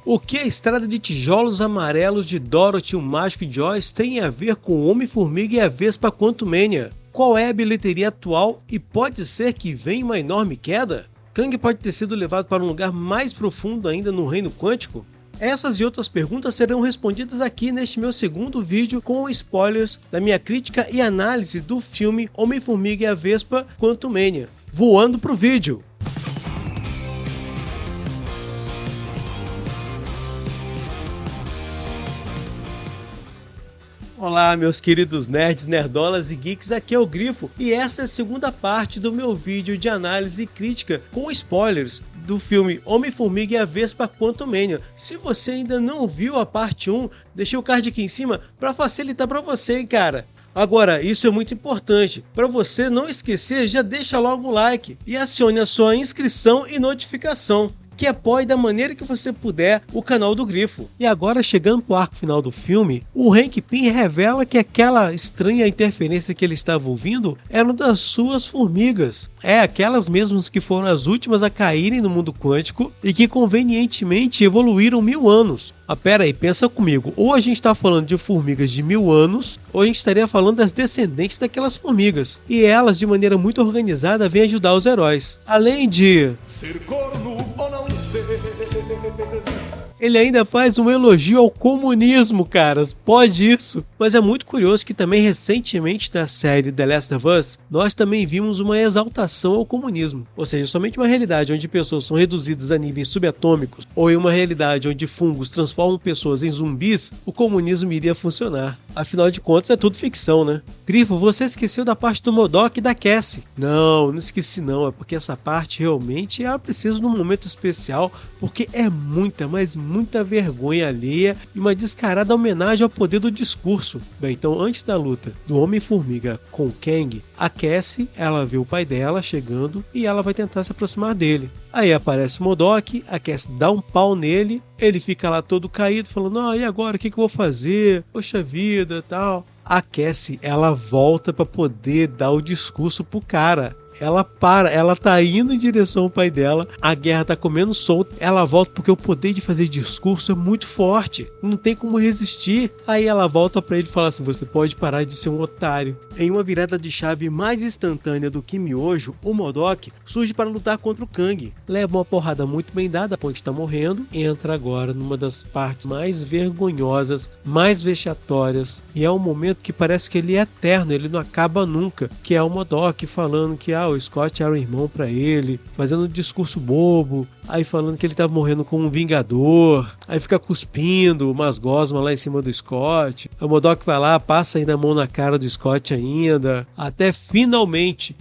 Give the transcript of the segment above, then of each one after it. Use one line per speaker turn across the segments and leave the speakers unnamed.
O que a estrada de tijolos amarelos de Dorothy, o Mágico de Oz tem a ver com o Homem-Formiga e a Vespa Quantumania? Qual é a bilheteria atual e pode ser que venha uma enorme queda? Kang pode ter sido levado para um lugar mais profundo ainda no reino quântico? Essas e outras perguntas serão respondidas aqui neste meu segundo vídeo com spoilers da minha crítica e análise do filme Homem-Formiga e a Vespa Quantumania. Voando pro vídeo! Olá, meus queridos nerds, nerdolas e geeks, aqui é o Grifo e essa é a segunda parte do meu vídeo de análise e crítica com spoilers do filme Homem-Formiga e a Vespa Quantumania. Se você ainda não viu a parte 1, deixei o card aqui em cima para facilitar para você, hein, cara. Agora, isso é muito importante, para você não esquecer, já deixa logo o like e acione a sua inscrição e notificação, que apoie da maneira que você puder o canal do Grifo. E agora, chegando para o arco final do filme, o Hank Pym revela que aquela estranha interferência que ele estava ouvindo era uma das suas formigas. Aquelas mesmas que foram as últimas a caírem no mundo quântico e que convenientemente evoluíram 1000 anos. Pera aí, pensa comigo, ou a gente está falando de formigas de 1000 anos, ou a gente estaria falando das descendentes daquelas formigas. E elas, de maneira muito organizada, vêm ajudar os heróis. Além de ser corno ou não ser, ele ainda faz um elogio ao comunismo, caras. Pode isso. Mas é muito curioso que também recentemente na série The Last of Us, nós também vimos uma exaltação ao comunismo. Ou seja, somente uma realidade onde pessoas são reduzidas a níveis subatômicos, ou em uma realidade onde fungos transformam pessoas em zumbis, o comunismo iria funcionar. Afinal de contas, é tudo ficção, né? Grifo, você esqueceu da parte do MODOK e da Cassie. Não esqueci não. É porque essa parte realmente ela precisa de um momento especial, porque é muita, mas muita vergonha alheia e uma descarada homenagem ao poder do discurso. Bem, então antes da luta do Homem-Formiga com o Kang, a Cassie, ela vê o pai dela chegando e ela vai tentar se aproximar dele. Aí aparece o MODOK, a Cassie dá um pau nele, ele fica lá todo caído falando, e agora, o que eu vou fazer? Poxa vida, tal. A Cassie, ela volta para poder dar o discurso pro cara. Ela tá indo em direção ao pai dela, a guerra tá comendo solto, ela volta porque o poder de fazer discurso é muito forte, não tem como resistir. Aí ela volta pra ele e fala assim, você pode parar de ser um otário. Em uma virada de chave mais instantânea do que miojo, o MODOK surge para lutar contra o Kang, leva uma porrada muito bem dada, a Ponte tá morrendo, entra agora numa das partes mais vergonhosas, mais vexatórias, e é um momento que parece que ele é eterno, ele não acaba nunca, que é o MODOK falando que o Scott era um irmão pra ele, fazendo um discurso bobo, aí falando que ele tava morrendo com um vingador, aí fica cuspindo umas gosmas lá em cima do Scott, o MODOK vai lá, passa ainda a mão na cara do Scott ainda, até finalmente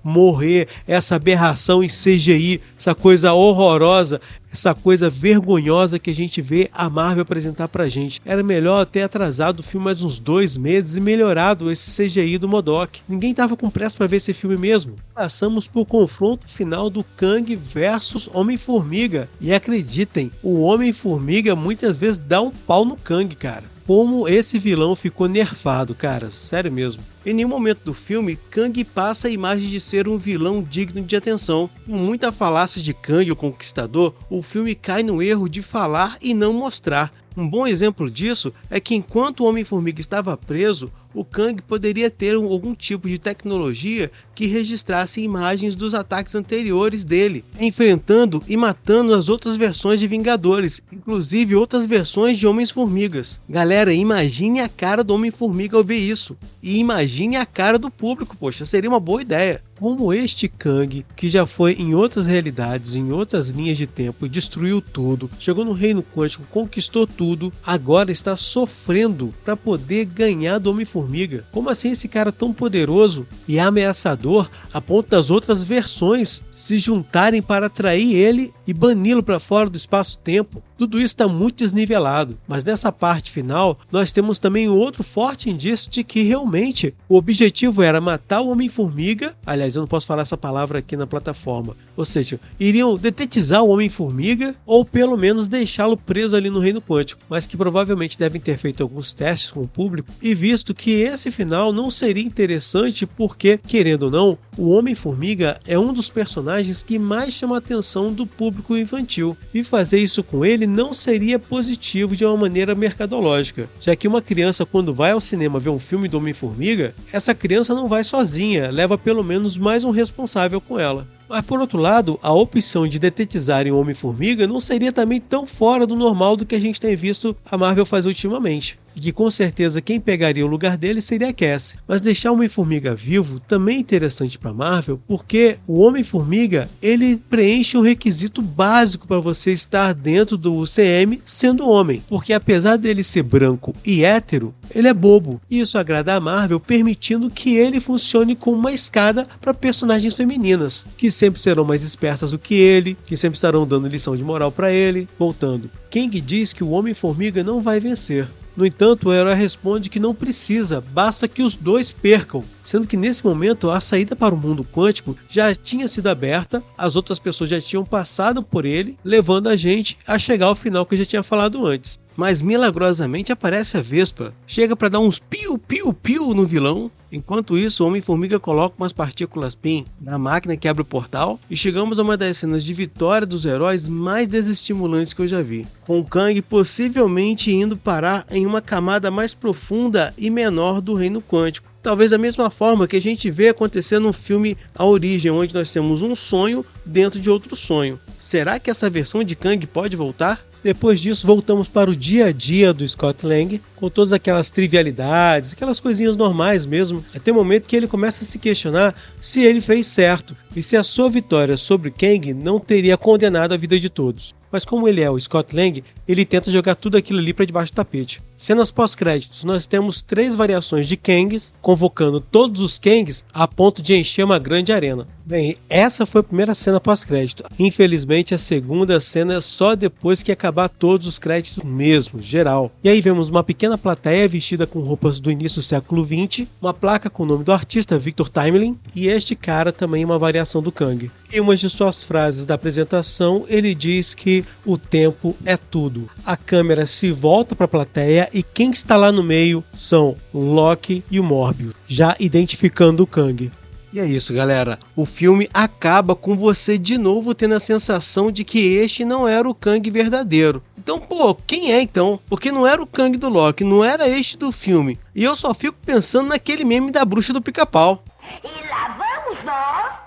morrer essa aberração em CGI, essa coisa horrorosa, essa coisa vergonhosa que a gente vê a Marvel apresentar pra gente. Era melhor ter atrasado o filme mais uns 2 meses e melhorado esse CGI do MODOK. Ninguém tava com pressa pra ver esse filme mesmo. Passamos pro confronto final do Kang versus Homem-Formiga. E acreditem, o Homem-Formiga muitas vezes dá um pau no Kang, cara. Como esse vilão ficou nerfado, cara, sério mesmo. Em nenhum momento do filme, Kang passa a imagem de ser um vilão digno de atenção. Com muita falácia de Kang, o Conquistador, o filme cai no erro de falar e não mostrar. Um bom exemplo disso é que enquanto o Homem-Formiga estava preso, o Kang poderia ter algum tipo de tecnologia que registrasse imagens dos ataques anteriores dele, enfrentando e matando as outras versões de Vingadores, inclusive outras versões de Homens-Formigas. Galera, imagine a cara do Homem-Formiga ao ver isso. E imagine a cara do público, poxa, seria uma boa ideia. Como este Kang, que já foi em outras realidades, em outras linhas de tempo, destruiu tudo, chegou no reino quântico, conquistou tudo, agora está sofrendo para poder ganhar do Homem-Formiga. Como assim esse cara tão poderoso e ameaçador a ponto das outras versões se juntarem para atrair ele e bani-lo para fora do espaço-tempo? Tudo isso está muito desnivelado, mas nessa parte final nós temos também um outro forte indício de que realmente o objetivo era matar o Homem-Formiga, aliás, Aliás, eu não posso falar essa palavra aqui na plataforma. Ou seja, iriam detetizar o Homem-Formiga ou pelo menos deixá-lo preso ali no Reino Quântico, mas que provavelmente devem ter feito alguns testes com o público e visto que esse final não seria interessante porque, querendo ou não, o Homem-Formiga é um dos personagens que mais chama a atenção do público infantil e fazer isso com ele não seria positivo de uma maneira mercadológica, já que uma criança quando vai ao cinema ver um filme do Homem-Formiga, essa criança não vai sozinha, leva pelo menos mais um responsável com ela. Mas por outro lado, a opção de detetizarem o Homem-Formiga não seria também tão fora do normal do que a gente tem visto a Marvel fazer ultimamente. E que com certeza quem pegaria o lugar dele seria a Cassie. Mas deixar o Homem-Formiga vivo também é interessante para a Marvel, porque o Homem-Formiga ele preenche um requisito básico para você estar dentro do UCM sendo homem. Porque apesar dele ser branco e hétero, ele é bobo. E isso agrada a Marvel, permitindo que ele funcione como uma escada para personagens femininas, que sempre serão mais espertas do que ele, que sempre estarão dando lição de moral para ele. Voltando, Kang diz que o Homem-Formiga não vai vencer. No entanto, o herói responde que não precisa, basta que os dois percam, sendo que nesse momento a saída para o mundo quântico já tinha sido aberta, as outras pessoas já tinham passado por ele, levando a gente a chegar ao final que eu já tinha falado antes. Mas milagrosamente aparece a Vespa, chega para dar uns piu-piu-piu no vilão. Enquanto isso, o Homem-Formiga coloca umas partículas PIN na máquina que abre o portal e chegamos a uma das cenas de vitória dos heróis mais desestimulantes que eu já vi, com o Kang possivelmente indo parar em uma camada mais profunda e menor do Reino Quântico. Talvez da mesma forma que a gente vê acontecer no filme A Origem, onde nós temos um sonho dentro de outro sonho. Será que essa versão de Kang pode voltar? Depois disso, voltamos para o dia a dia do Scott Lang, com todas aquelas trivialidades, aquelas coisinhas normais mesmo, até o momento que ele começa a se questionar se ele fez certo e se a sua vitória sobre Kang não teria condenado a vida de todos. Mas como ele é o Scott Lang, ele tenta jogar tudo aquilo ali para debaixo do tapete. Cenas pós-créditos, nós temos 3 variações de Kangs, convocando todos os Kangs a ponto de encher uma grande arena. Bem, essa foi a primeira cena pós-crédito. Infelizmente, a segunda cena é só depois que acabar todos os créditos mesmo, geral. E aí vemos uma pequena plateia vestida com roupas do início do século XX, uma placa com o nome do artista, Victor Timely, e este cara também é uma variação do Kang. Em uma de suas frases da apresentação, ele diz que o tempo é tudo. A câmera se volta para a plateia e quem está lá no meio são o Loki e o Morbius, já identificando o Kang. E é isso, galera. O filme acaba com você de novo tendo a sensação de que este não era o Kang verdadeiro. Então, quem é então? Porque não era o Kang do Loki, não era este do filme. E eu só fico pensando naquele meme da bruxa do pica-pau.
E lá vamos nós.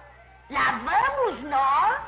Lá vamos nós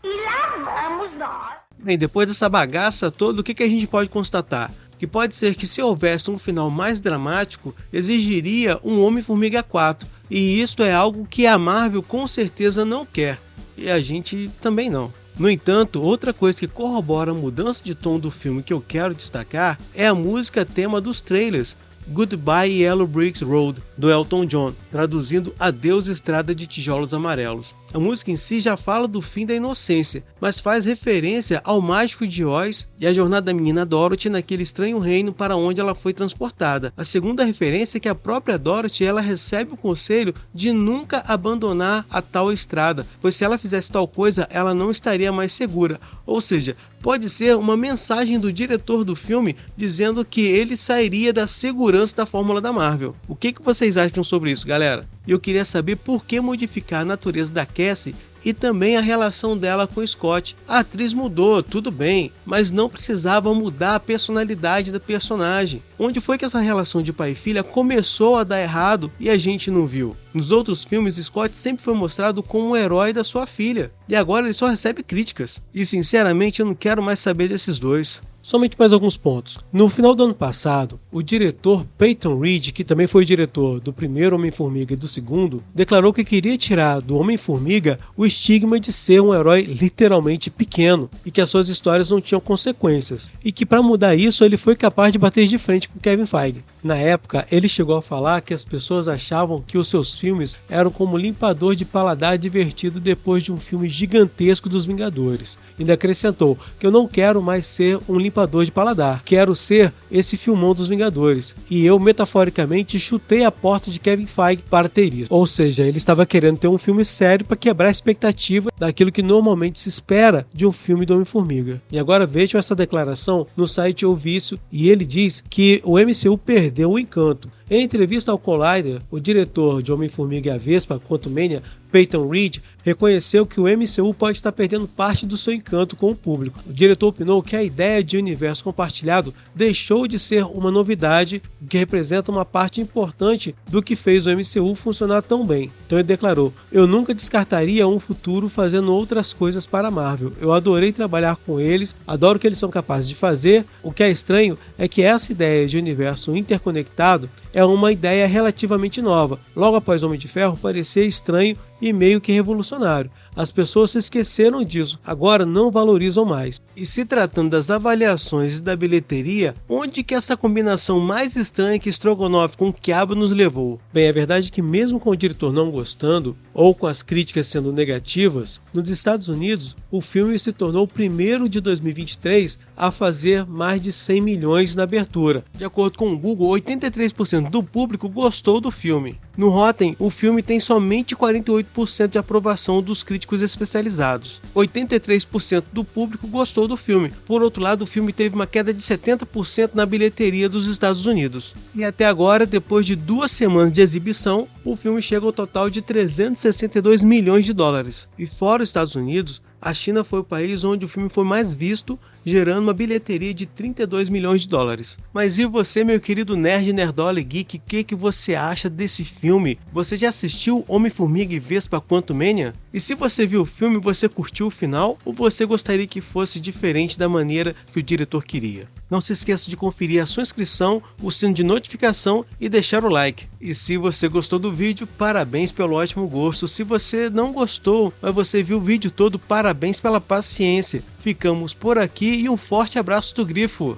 e lá vamos nós.
Bem, depois dessa bagaça toda, o que a gente pode constatar? Que pode ser que se houvesse um final mais dramático, exigiria um Homem-Formiga 4. E isso é algo que a Marvel com certeza não quer. E a gente também não. No entanto, outra coisa que corrobora a mudança de tom do filme que eu quero destacar é a música tema dos trailers, Goodbye Yellow Brick Road, do Elton John, traduzindo Adeus Estrada de Tijolos Amarelos. A música em si já fala do fim da inocência, mas faz referência ao Mágico de Oz e a jornada da menina Dorothy naquele estranho reino para onde ela foi transportada. A segunda referência é que a própria Dorothy ela recebe o conselho de nunca abandonar a tal estrada, pois se ela fizesse tal coisa, ela não estaria mais segura. Ou seja, pode ser uma mensagem do diretor do filme dizendo que ele sairia da segurança da fórmula da Marvel. O que vocês acham sobre isso, galera? E eu queria saber por que modificar a natureza da Cassie e também a relação dela com Scott. A atriz mudou, tudo bem, mas não precisava mudar a personalidade da personagem. Onde foi que essa relação de pai e filha começou a dar errado e a gente não viu? Nos outros filmes, Scott sempre foi mostrado como um herói da sua filha, e agora ele só recebe críticas. E sinceramente eu não quero mais saber desses dois. Somente mais alguns pontos. No final do ano passado, o diretor Peyton Reed, que também foi o diretor do primeiro Homem-Formiga e do segundo, declarou que queria tirar do Homem-Formiga o estigma de ser um herói literalmente pequeno e que as suas histórias não tinham consequências. E que para mudar isso ele foi capaz de bater de frente com Kevin Feige. Na época, ele chegou a falar que as pessoas achavam que os seus filmes eram como limpador de paladar divertido depois de um filme gigantesco dos Vingadores. Ainda acrescentou que eu não quero mais ser um limpador de paladar, quero ser esse filmão dos Vingadores. E eu, metaforicamente, chutei a porta de Kevin Feige para ter isso. Ou seja, ele estava querendo ter um filme sério para quebrar a expectativa daquilo que normalmente se espera de um filme do Homem-Formiga. E agora vejam essa declaração no site O Vício, e ele diz que o MCU perdeu o encanto. Em entrevista ao Collider, o diretor de Homem-Formiga e a Vespa, Quantumania, Peyton Reed, reconheceu que o MCU pode estar perdendo parte do seu encanto com o público. O diretor opinou que a ideia de universo compartilhado deixou de ser uma novidade, que representa uma parte importante do que fez o MCU funcionar tão bem. Então ele declarou: "Eu nunca descartaria um futuro fazendo outras coisas para a Marvel. Eu adorei trabalhar com eles, adoro o que eles são capazes de fazer. O que é estranho é que essa ideia de universo interconectado é uma ideia relativamente nova. Logo após Homem de Ferro, parecia estranho e meio que revolucionário. As pessoas se esqueceram disso, agora não valorizam mais." E se tratando das avaliações e da bilheteria, onde que essa combinação mais estranha que Strogonoff com o quiabo nos levou? Bem, a verdade é que mesmo com o diretor não gostando, ou com as críticas sendo negativas, nos Estados Unidos, o filme se tornou o primeiro de 2023 a fazer mais de 100 milhões na abertura. De acordo com o Google, 83% do público gostou do filme. No Rotten, o filme tem somente 48% de aprovação dos críticos especializados. 83% do público gostou do filme. Por outro lado, o filme teve uma queda de 70% na bilheteria dos Estados Unidos. E até agora, depois de 2 semanas de exibição, o filme chega ao total de 362 milhões de dólares. E fora os Estados Unidos, a China foi o país onde o filme foi mais visto, gerando uma bilheteria de 32 milhões de dólares. Mas e você, meu querido nerd, nerdola e geek, o que você acha desse filme? Você já assistiu Homem-Formiga e Vespa Quantumania? E se você viu o filme, você curtiu o final ou você gostaria que fosse diferente da maneira que o diretor queria? Não se esqueça de conferir a sua inscrição, o sino de notificação e deixar o like. E se você gostou do vídeo, parabéns pelo ótimo gosto. Se você não gostou, mas você viu o vídeo todo, parabéns pela paciência. Ficamos por aqui e um forte abraço do Grifo.